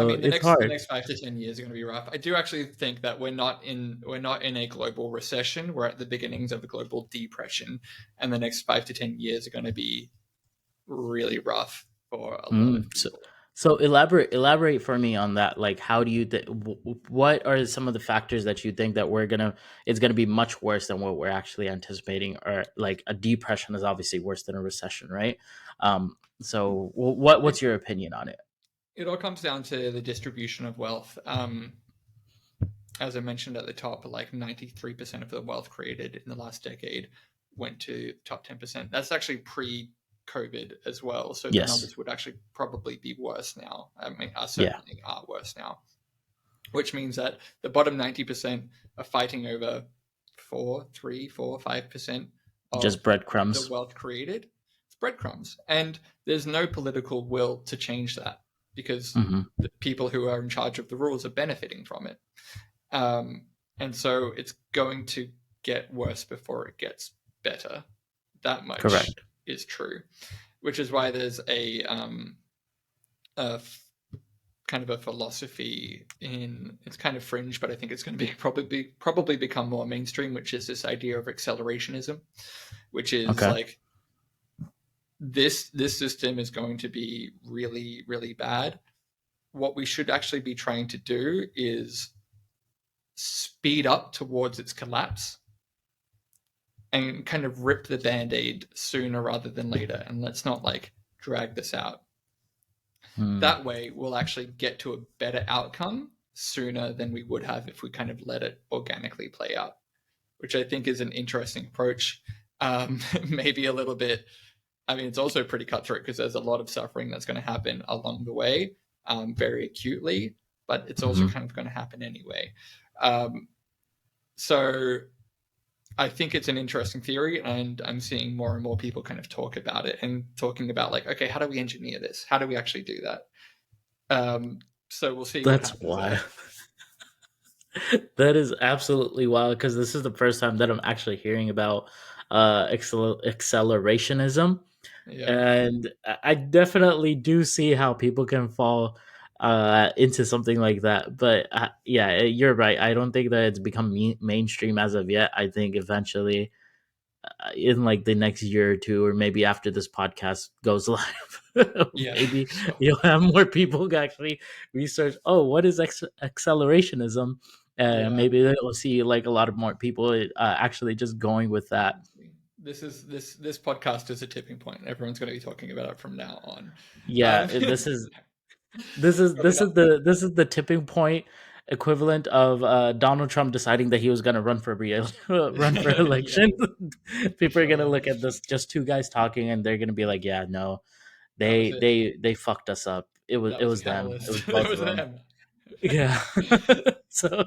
I mean, It's the hard. next 5 to 10 years are going to be rough. I do actually think that we're not in a global recession. We're at the beginnings of a global depression, and the next 5 to 10 years are going to be really rough for a lot of So, people. so elaborate for me on that. Like, how do you what are some of the factors that you think that it's gonna be much worse than what we're actually anticipating? Or like a depression is obviously worse than a recession, right? So what's It, your opinion on it? it all comes down to the distribution of wealth. As I mentioned at the top, like 93% of the wealth created in the last decade went to top 10%. That's actually pre COVID as well. So the Yes. numbers would actually probably be worse now. I mean, Yeah. certainly are worse now, which means that the bottom 90% are fighting over 5% Just of the breadcrumbs. wealth created. It's breadcrumbs. And there's no political will to change that because Hmm. the people who are in charge of the rules are benefiting from it. And so it's going to get worse before it gets better. That much Correct. is true, which is why there's a kind of a philosophy in it's kind of fringe, but I think it's going to be probably become more mainstream, which is this idea of accelerationism, which is Okay. like this system is going to be really really bad. What we should actually be trying to do is speed up towards its collapse and kind of rip the band-aid sooner rather than later, and let's not like drag this out. Hmm. That way we'll actually get to a better outcome sooner than we would have if we kind of let it organically play out, which I think is an interesting approach. Maybe a little bit, I mean, it's also pretty cutthroat because there's a lot of suffering that's going to happen along the way, very acutely, but it's also Hmm. kind of going to happen anyway. So I think it's an interesting theory, and I'm seeing more and more people kind of talk about it and talking about like, okay, how do we engineer this? How do we actually do that? So we'll see what That's happens wild. there. That is absolutely wild because this is the first time that I'm actually hearing about accelerationism. Yeah, And I definitely do see how people can fall into something like that. But yeah, you're right. I don't think that it's become mainstream as of yet. I think eventually, in like the next year or two, or maybe after this podcast goes live, yeah, maybe sure. you'll have more people who actually research. Oh, what is accelerationism? Yeah, Maybe they'll see like a lot of more people actually just going with that. this podcast is a tipping point. Everyone's going to be talking about it from now on. Yeah, this is Probably not. this is the tipping point equivalent of Donald Trump deciding that he was going to run for run for Yeah, election. People are going to sure. look at this just two guys talking, and they're going to be like, "Yeah, no, That was it. they fucked us up. That It was was the them. It was catalyst. That both of was them." them. Yeah. So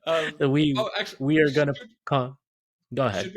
um, we oh, actually, we are gonna call. Go should ahead.